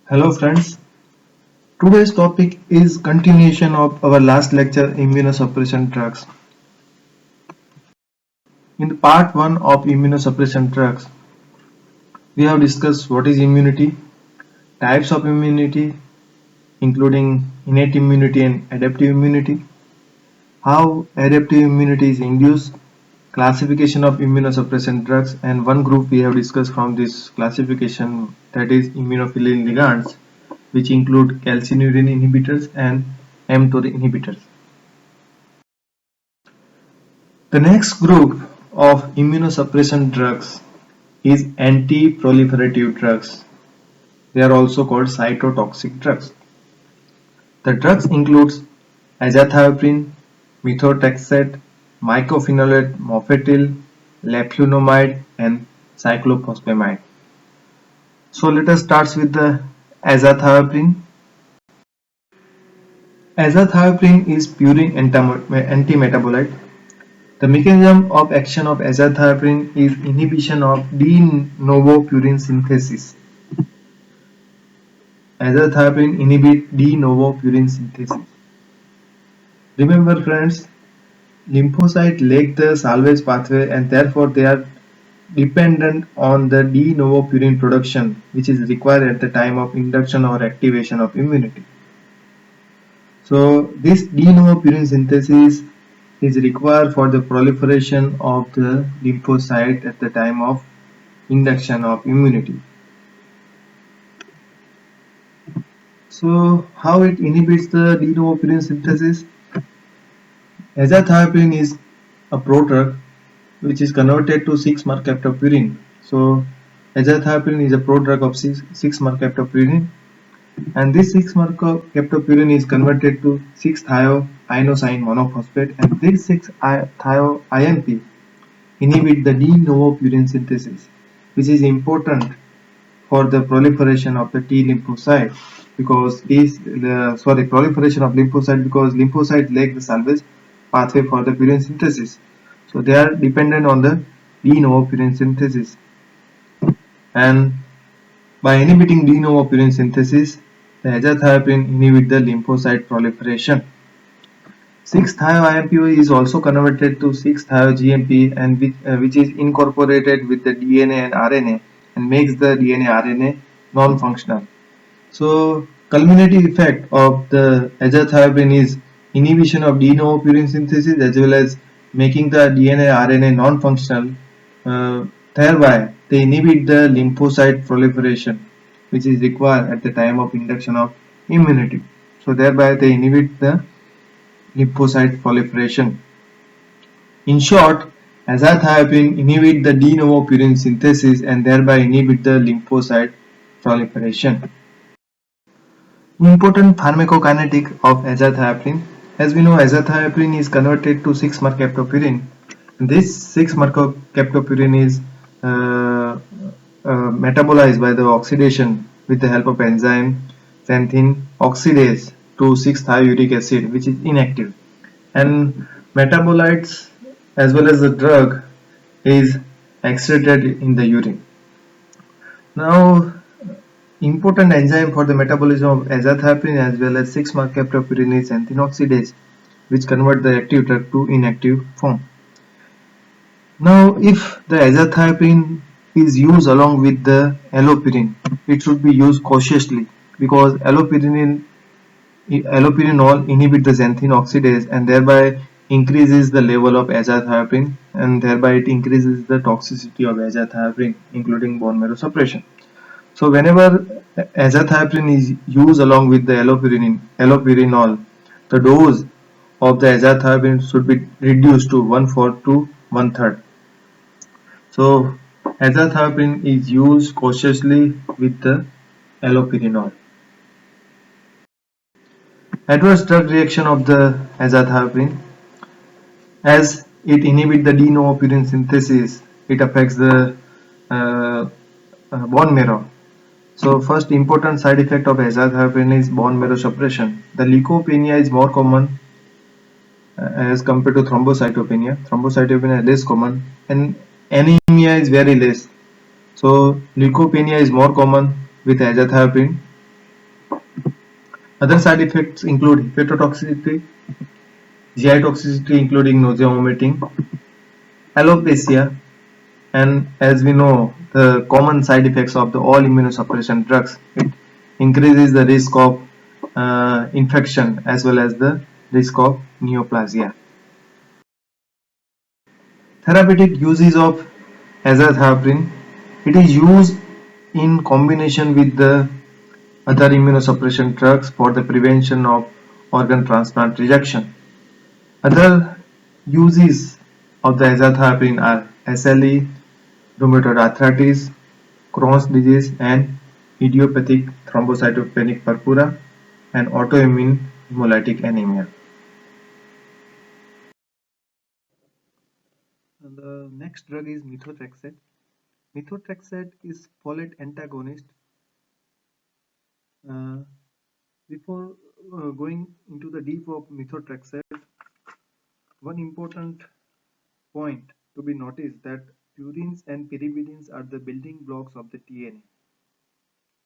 Hello friends, today's topic is continuation of our last lecture immunosuppression drugs. In the part 1 of immunosuppression drugs, we have discussed what is immunity, types of immunity including innate immunity and adaptive immunity, how adaptive immunity is induced, classification of immunosuppression drugs, and one group we have discussed from this classification, that is immunophilin ligands, which include calcineurin inhibitors and mTOR inhibitors. The next group of immunosuppression drugs is anti-proliferative drugs. They are also called cytotoxic drugs. The drugs includes azathioprine, methotrexate, mycophenolate mofetil, leflunomide, and cyclophosphamide. So let us start with the azathioprine. Azathioprine is purine antimetabolite. The mechanism of action of azathioprine is inhibition of de novo purine synthesis. Azathioprine inhibits de novo purine synthesis. Remember friends, lymphocytes lack the salvage pathway and therefore they are dependent on the de novo purine production, which is required at the time of induction or activation of immunity. So this de novo purine synthesis is required for the proliferation of the lymphocyte at the time of induction of immunity. So how it inhibits the de novo purine synthesis? Azathioprine is a prodrug which is converted to 6-mercaptopurine. So azathioprine is a prodrug of 6-mercaptopurine, and this 6-mercaptopurine is converted to 6-thioinosine monophosphate, and this 6-thio-IMP inhibit the de novo purine synthesis, which is important for the proliferation of the T lymphocyte because proliferation of lymphocyte because lymphocyte lack the salvage pathway for the purine synthesis. So they are dependent on the de novo purine synthesis, and by inhibiting de novo purine synthesis, the azathioprine inhibit the lymphocyte proliferation. 6-thio-IMP is also converted to 6-thio-GMP and which is incorporated with the DNA and RNA and makes the DNA RNA non-functional. So culminating effect of the azathioprine is inhibition of de novo purine synthesis as well as making the DNA RNA non-functional. Thereby they inhibit the lymphocyte proliferation, which is required at the time of induction of immunity. So thereby they inhibit the lymphocyte proliferation. In short, azathioprine inhibit the de novo purine synthesis and thereby inhibit the lymphocyte proliferation. Important pharmacokinetic of azathioprine. As we know, azathioprine is converted to 6-mercaptopurine. This 6-mercaptopurine is metabolized by the oxidation with the help of enzyme xanthine oxidase to 6-thiouric acid, which is inactive, and metabolites as well as the drug is excreted in the urine. Now, important enzyme for the metabolism of azathioprine as well as 6-mercaptopurine is xanthine oxidase, which convert the active drug to inactive form. Now, if the azathioprine is used along with the allopurinol, it should be used cautiously because allopurinol inhibit the xanthine oxidase and thereby increases the level of azathioprine, and thereby it increases the toxicity of azathioprine, including bone marrow suppression. So whenever azathioprine is used along with the allopurinol, the dose of the azathioprine should be reduced to 1/4 to 1/3. So azathioprine is used cautiously with the allopurinol. Adverse drug reaction of the azathioprine. As it inhibits the de novo purine synthesis, it affects the bone marrow. So first important side effect of azathioprine is bone marrow suppression. The leukopenia is more common as compared to thrombocytopenia. Thrombocytopenia is less common and anemia is very less. So leukopenia is more common with azathioprine, Other side effects include hepatotoxicity, GI toxicity including nausea, vomiting, alopecia, and as we know, the common side effects of the all immunosuppression drugs, it increases the risk of infection as well as the risk of neoplasia. Therapeutic uses of azathioprine. It is used in combination with the other immunosuppression drugs for the prevention of organ transplant rejection. Other uses of the azathioprine are SLE, rheumatoid arthritis, Crohn's disease, and idiopathic thrombocytopenic purpura and autoimmune hemolytic anemia. And the next drug is methotrexate. Methotrexate is folate antagonist. Uh, Before going into the deep of methotrexate, one important point to be noticed that purines and pyrimidines are the building blocks of the DNA,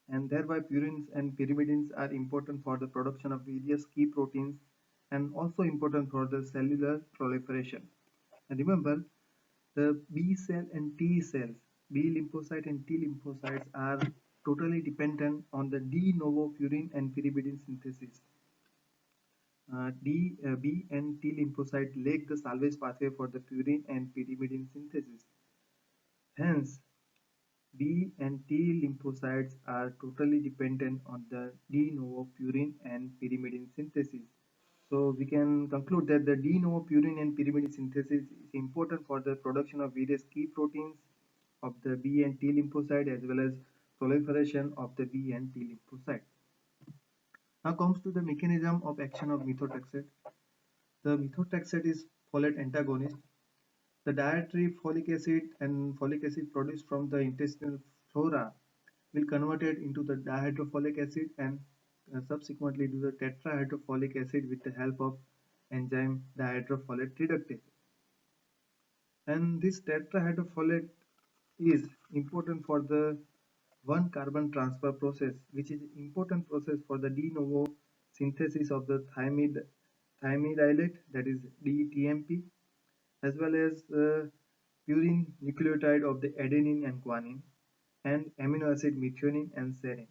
and thereby purines and pyrimidines are important for the production of various key proteins and also important for the cellular proliferation. And remember, the B cell and T cells, B lymphocyte and T lymphocytes are totally dependent on the de novo purine and pyrimidine synthesis. B and T lymphocyte lack the salvage pathway for the purine and pyrimidine synthesis. Hence, B and T lymphocytes are totally dependent on the de novo purine and pyrimidine synthesis. So we can conclude that the de novo purine and pyrimidine synthesis is important for the production of various key proteins of the B and T lymphocyte as well as proliferation of the B and T lymphocyte. Now comes to the mechanism of action of methotrexate. The methotrexate is folate antagonist. The dietary folic acid and folic acid produced from the intestinal flora will convert it into the dihydrofolic acid and subsequently to the tetrahydrofolic acid with the help of enzyme dihydrofolate reductase. And this tetrahydrofolate is important for the 1 carbon transfer process, which is important process for the de novo synthesis of the thymidylate, that is DTMP, as well as purine nucleotide of the adenine and guanine, and amino acid methionine and serine.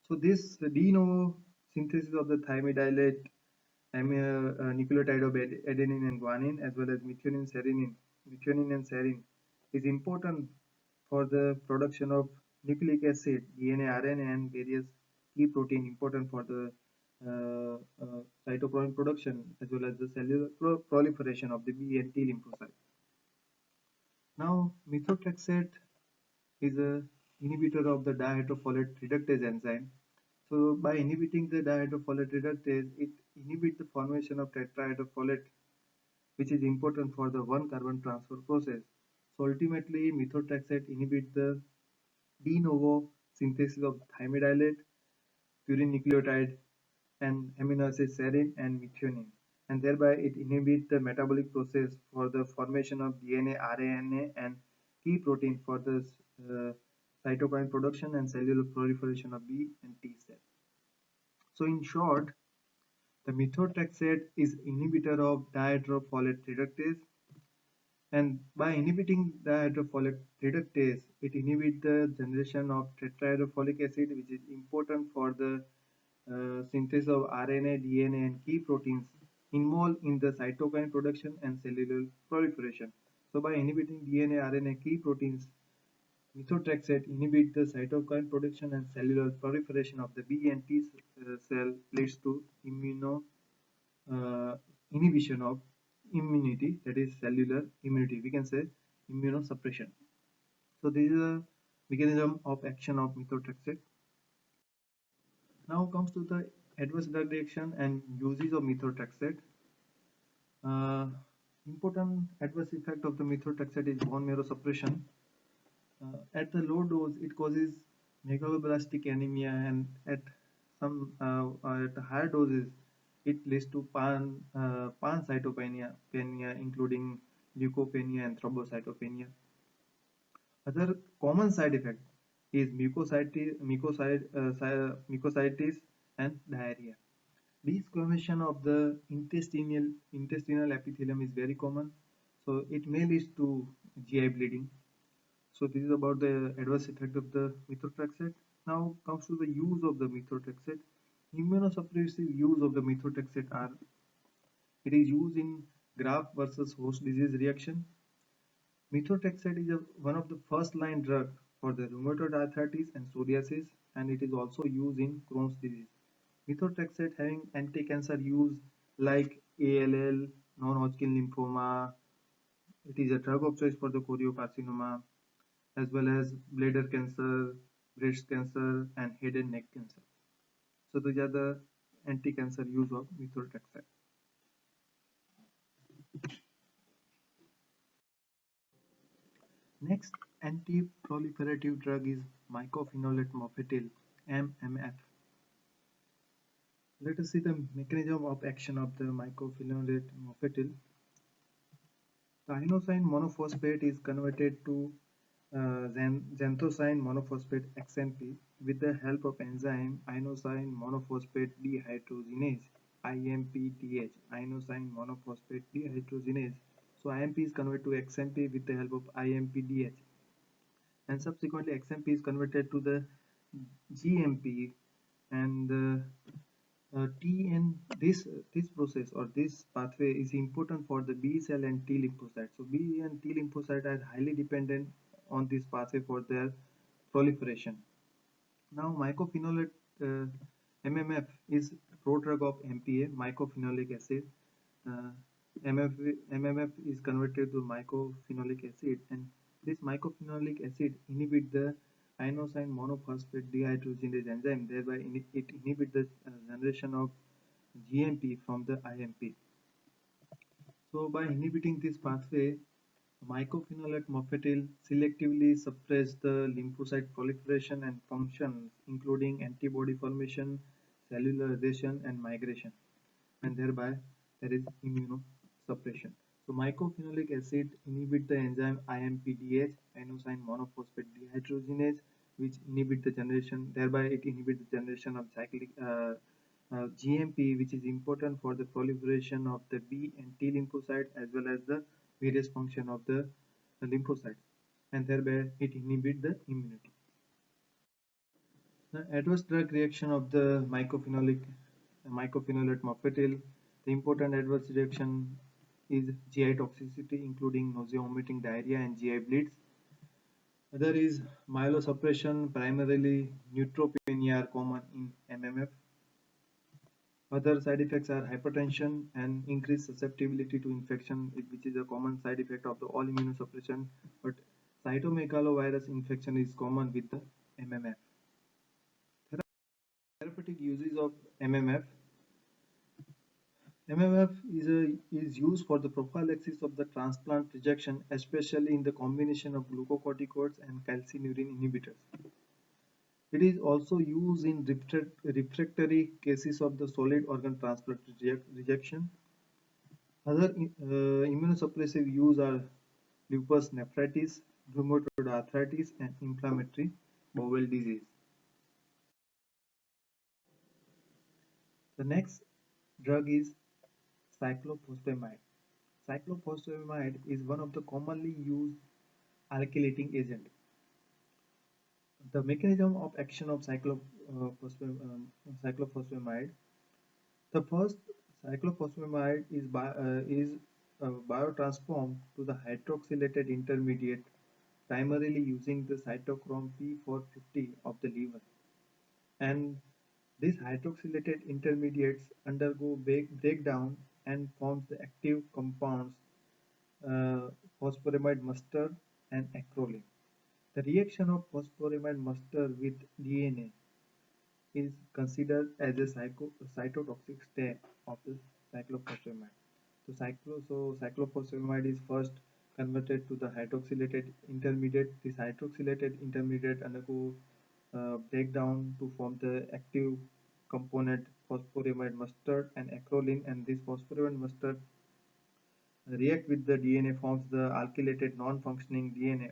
So this de novo synthesis of the thymidylate, nucleotide of adenine and guanine, as well as methionine and serine, is important for the production of nucleic acid, DNA, RNA, and various key protein important for the cytochrome production as well as the cellular proliferation of the B and T lymphocytes. Now, methotrexate is a inhibitor of the dihydrofolate reductase enzyme. So by inhibiting the dihydrofolate reductase, it inhibits the formation of tetrahydrofolate, which is important for the 1 carbon transfer process. So ultimately, methotrexate inhibits the de novo synthesis of thymidylate, purine nucleotide, and amino acid serine and methionine, and thereby it inhibits the metabolic process for the formation of DNA, RNA, and key protein for the cytokine production and cellular proliferation of B and T cells. So in short, the methotrexate is inhibitor of dihydrofolate reductase, and by inhibiting dihydrofolate reductase, it inhibits the generation of tetrahydrofolic acid, which is important for the synthesis of RNA, DNA, and key proteins involved in the cytokine production and cellular proliferation. So by inhibiting DNA, RNA, key proteins, methotrexate inhibits the cytokine production and cellular proliferation of the B and T cell, leads to uh, inhibition of immunity, that is cellular immunity. We can say immunosuppression. So this is a mechanism of action of methotrexate. Now comes to the adverse drug reaction and uses of methotrexate. Uh, Important adverse effect of the methotrexate is bone marrow suppression. At the low dose, it causes megaloblastic anemia, and at at higher doses, it leads to pancytopenia, including leukopenia and thrombocytopenia. Other common side effect is mucositis, and diarrhea. Desquamation of the intestinal epithelium is very common, so it may lead to GI bleeding. So this is about the adverse effect of the methotrexate. Now comes to the use of the methotrexate. Immunosuppressive use of the methotrexate are it is used in graft versus host disease reaction. Methotrexate is one of the first line drug for the rheumatoid arthritis and psoriasis, and it is also used in Crohn's disease. Methotrexate having anti-cancer use like ALL, non-Hodgkin lymphoma. It is a drug of choice for the choriocarcinoma as well as bladder cancer, breast cancer, and head and neck cancer. So these are the anti-cancer use of methotrexate. Next anti-proliferative drug is mycophenolate mofetil, MMF. Let us see the mechanism of action of the mycophenolate mofetil. The inosine monophosphate is converted to xanthosine monophosphate XNP with the help of enzyme inosine monophosphate dehydrogenase IMPDH, inosine monophosphate dehydrogenase. So IMP is converted to XNP with the help of IMPDH, and subsequently XMP is converted to the GMP, and this process or this pathway is important for the B cell and T lymphocyte. So B and T lymphocyte are highly dependent on this pathway for their proliferation. Now mycophenolate MMF is prodrug of MPA, mycophenolic acid. Uh, MMF is converted to mycophenolic acid, and this mycophenolic acid inhibit the inosine monophosphate dehydrogenase enzyme, thereby it inhibit the generation of GMP from the IMP. So by inhibiting this pathway, mycophenolate mofetil selectively suppress the lymphocyte proliferation and functions, including antibody formation, cellular adhesion, and migration, and thereby there is immunosuppression. So mycophenolic acid inhibit the enzyme IMPDH, inosine monophosphate dehydrogenase, which inhibit the generation, thereby it inhibits the generation of cyclic GMP, which is important for the proliferation of the B and T lymphocyte as well as the various function of the lymphocytes, and thereby it inhibit the immunity. The adverse drug reaction of the mycophenolate mofetil. The important adverse reaction is GI toxicity, including nausea, vomiting, diarrhea, and GI bleeds. Other is myelosuppression, primarily neutropenia are common in MMF. Other side effects are hypertension and increased susceptibility to infection, which is a common side effect of the all immunosuppression. But cytomegalovirus infection is common with the MMF. Therapeutic uses of MMF. MMF is used for the prophylaxis of the transplant rejection, especially in the combination of glucocorticoids and calcineurin inhibitors. It is also used in refractory cases of the solid organ transplant rejection. Other immunosuppressive use are lupus nephritis, rheumatoid arthritis, and inflammatory bowel disease. The next drug is cyclophosphamide. Cyclophosphamide is one of the commonly used alkylating agent. The mechanism of action of cyclophosphamide. The first cyclophosphamide is biotransformed to the hydroxylated intermediate, primarily using the cytochrome P450 of the liver. And these hydroxylated intermediates undergo breakdown and forms the active compounds phosphoramide mustard and acrolein. The reaction of phosphoramide mustard with DNA is considered as a cytotoxic step of the cyclophosphamide. Cyclophosphamide is first converted to the hydroxylated intermediate. This hydroxylated intermediate undergo breakdown to form the active component phosphoramide mustard and acrolein, and this phosphoramide mustard react with the DNA, forms the alkylated non-functioning DNA,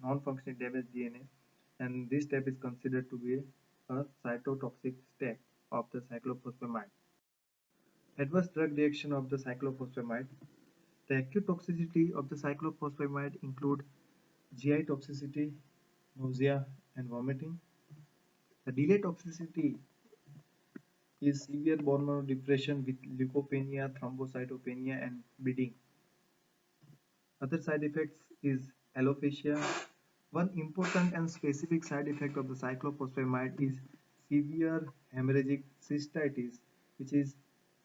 non-functioning damaged DNA, and this step is considered to be a cytotoxic step of the cyclophosphamide. Adverse drug reaction of the cyclophosphamide. The acute toxicity of the cyclophosphamide include GI toxicity, nausea and vomiting. The delayed toxicity is severe bone marrow depression with leukopenia, thrombocytopenia and bleeding. Other side effects is alopecia. One important and specific side effect of the cyclophosphamide is severe hemorrhagic cystitis, which is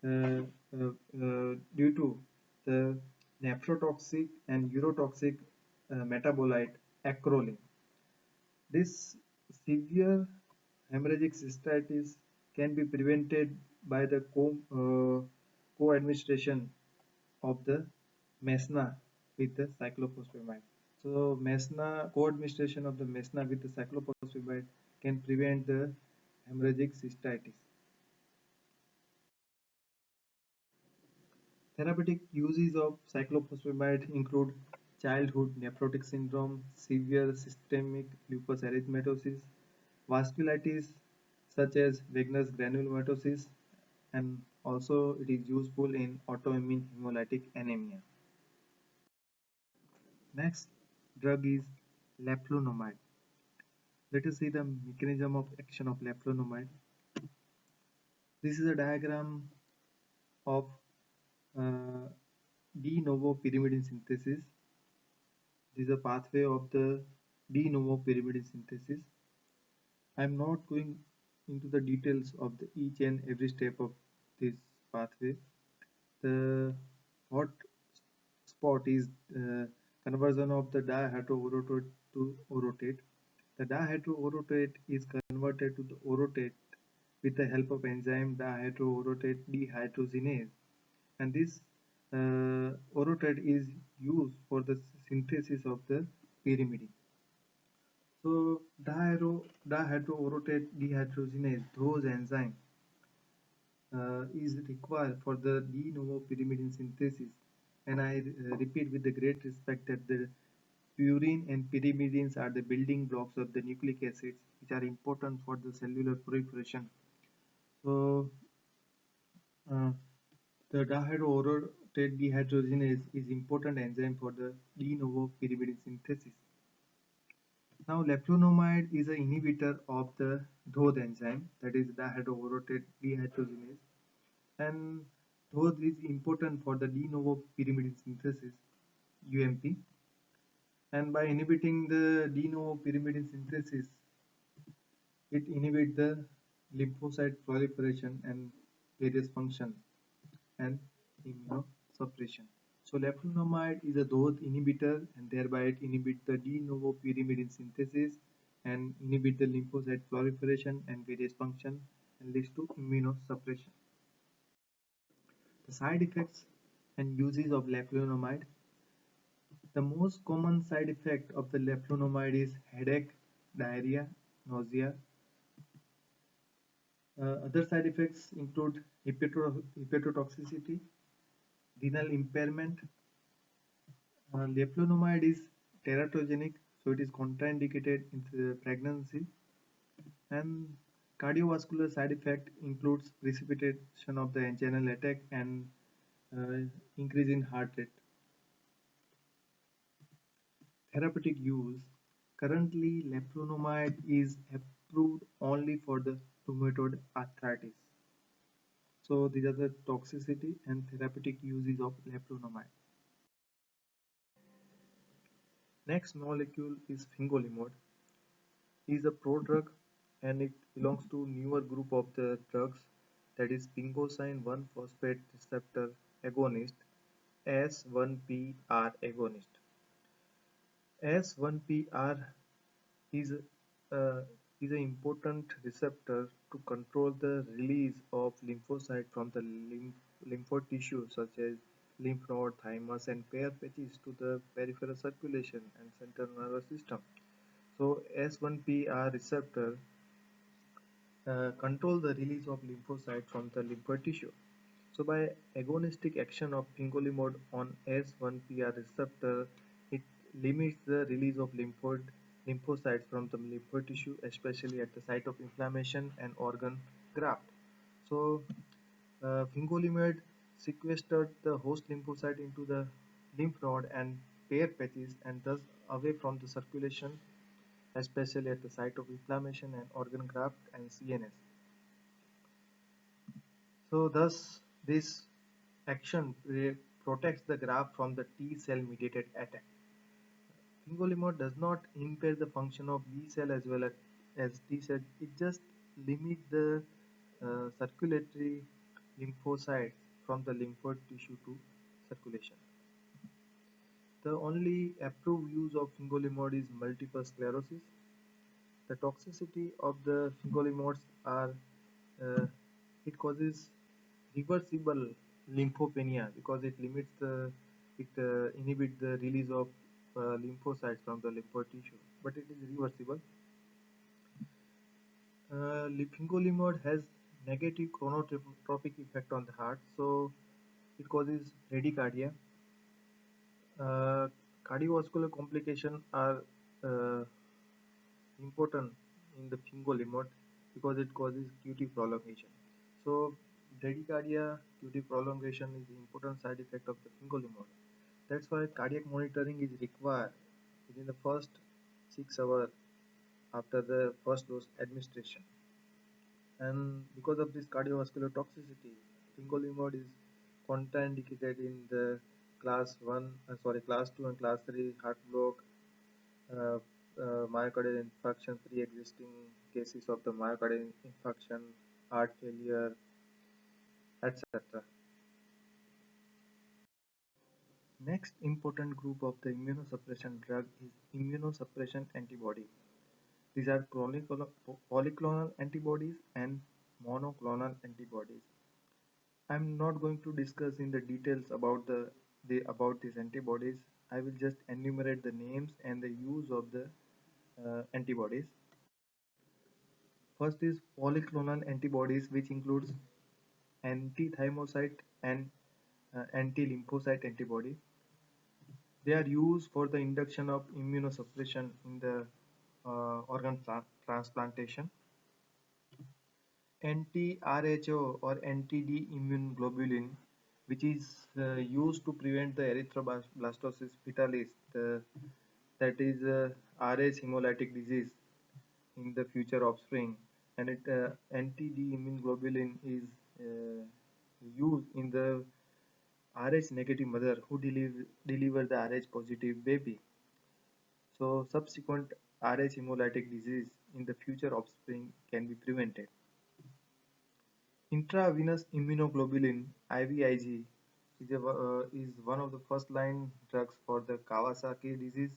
due to the nephrotoxic and urotoxic metabolite acrolein. This severe hemorrhagic cystitis can be prevented by the co-administration of the mesna with the cyclophosphamide. So mesna co-administration of the mesna with the cyclophosphamide can prevent the hemorrhagic cystitis. Therapeutic uses of cyclophosphamide include childhood nephrotic syndrome, severe systemic lupus erythematosus, vasculitis such as Wegener's granulomatosis, and also it is useful in autoimmune hemolytic anemia. Next drug is leflunomide. Let us see the mechanism of action of leflunomide. This is a diagram of uh, de novo pyrimidine synthesis. This is a pathway of the de novo pyrimidine synthesis. I am not going into the details of each and every step of this pathway. The hot spot is conversion of the dihydroorotate to orotate. The dihydroorotate is converted to the orotate with the help of enzyme dihydroorotate dehydrogenase, and this orotate is used for the synthesis of the pyrimidine. So dihydroorotate dehydrogenase, those enzyme is required for the de novo pyrimidine synthesis, and I repeat with the great respect that the purine and pyrimidines are the building blocks of the nucleic acids which are important for the cellular proliferation. So uh, the dihydroorotate dehydrogenase is important enzyme for the de novo pyrimidine synthesis. Now leflunomide is an inhibitor of the DOD enzyme, that is dihydroorotate dehydrogenase, and DOD is important for the de novo pyrimidine synthesis UMP, and by inhibiting the de novo pyrimidine synthesis it inhibits the lymphocyte proliferation and various functions and immunosuppression. So leflunomide is a DOD inhibitor and thereby it inhibits the de novo pyrimidine synthesis and inhibit the lymphocyte proliferation and various function and leads to immunosuppression. The side effects and uses of leflunomide. The most common side effect of the leflunomide is headache, diarrhea, nausea. Other side effects include hepatotoxicity, renal impairment. Leflunomide is teratogenic, so it is contraindicated in the pregnancy, and cardiovascular side effect includes precipitation of the angina attack and uh, increase in heart rate. Therapeutic use. Currently, leflunomide is approved only for the rheumatoid arthritis. So these are the toxicity and therapeutic uses of leflunomide. Next molecule is fingolimod. It is a prodrug and it belongs to newer group of the drugs, that is sphingosine 1-phosphate receptor agonist, S1PR agonist. S1PR is uh, is an important receptor to control the release of lymphocyte from the lymphoid tissue such as lymph node, thymus, and Peyer's patches to the peripheral circulation and central nervous system. So S1PR receptor control the release of lymphocyte from the lymphoid tissue. So by agonistic action of fingolimod on S1PR receptor, it limits the release of lymphocytes from the lymphoid tissue, especially at the site of inflammation and organ graft. So fingolimod sequestered the host lymphocyte into the lymph node and pair patches and thus away from the circulation, especially at the site of inflammation and organ graft and CNS. So thus this action protects the graft from the T cell mediated attack. Fingolimod does not impair the function of B cell as well as T cell. It just limits the circulatory lymphocytes from the lymphoid tissue to circulation. The only approved use of fingolimod is multiple sclerosis. The toxicity of the fingolimod are uh, it causes reversible lymphopenia because it limits the it inhibits the release of lymphocytes from the lymphoid tissue, but it is reversible. Fingolimod has negative chronotropic effect on the heart, so it causes bradycardia. Uh, Cardiovascular complications are uh, important in the fingolimod because it causes QT prolongation. So bradycardia, QT prolongation is the important side effect of the fingolimod. That's why cardiac monitoring is required within the first 6 hours after the first dose administration. And because of this cardiovascular toxicity, fingolimod is contraindicated in the class 2 and class 3 heart block, uh, myocardial infarction, pre-existing cases of the myocardial infarction, heart failure, etc. Next important group of the immunosuppression drug is immunosuppression antibody. These are polyclonal antibodies and monoclonal antibodies. I'm not going to discuss in the details about about these antibodies. I will just enumerate the names and the use of the antibodies. First is polyclonal antibodies, which includes anti-thymocyte and anti-lymphocyte antibody. They are used for the induction of immunosuppression in the organ transplantation. Anti-Rho or anti-D immunoglobulin, which is used to prevent the erythroblastosis fetalis, that is Rh hemolytic disease in the future offspring, and anti-D immunoglobulin is used in the Rh negative mother who deliver the Rh positive baby. So subsequent Rh hemolytic disease in the future offspring can be prevented. Intravenous immunoglobulin (IVIG) is one of the first-line drugs for the Kawasaki disease,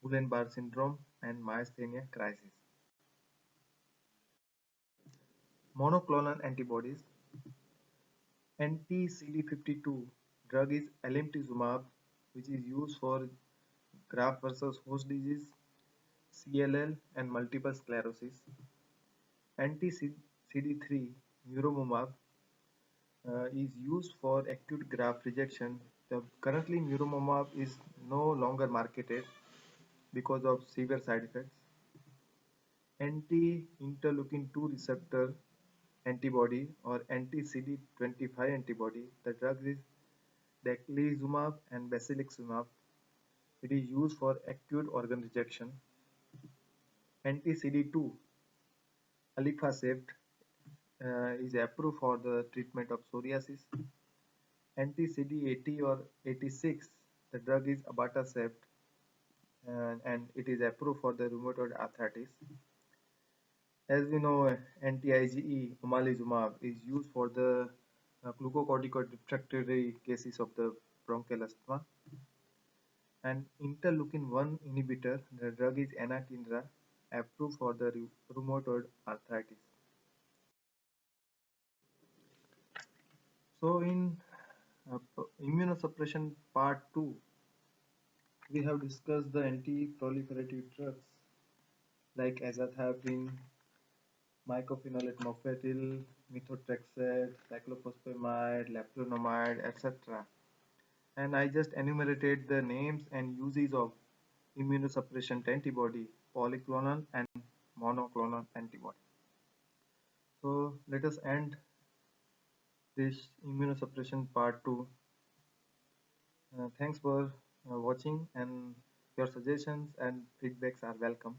Guillain-Barré syndrome, and myasthenia crisis. Monoclonal antibodies. Anti-CD52 drug is alemtuzumab, which is used for graft versus host disease, CLL, and multiple sclerosis. Anti-CD3 nirsevimab is used for acute graft rejection. Currently, nirsevimab is no longer marketed because of severe side effects. Anti-interleukin 2 receptor antibody or anti-CD25 antibody. The drug is daclizumab and basiliximab. It is used for acute organ rejection. Anti-CD2 alifacept is approved for the treatment of psoriasis. Anti-CD80 or 86, the drug is abatacept and it is approved for the rheumatoid arthritis. As we know, anti-IgE omalizumab is used for the glucocorticoid refractory cases of the bronchial asthma. And interleukin-1 inhibitor, the drug is anakinra, approved for the rheumatoid arthritis. So in immunosuppression part 2, we have discussed the anti-proliferative drugs like azathioprine, mycophenolate mofetil, methotrexate, cyclophosphamide, leflunomide, etc. And I just enumerated the names and uses of immunosuppressant antibody, polyclonal and monoclonal antibody. So let us end this immunosuppression part 2. Thanks for watching, and your suggestions and feedbacks are welcome.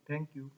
Thank you.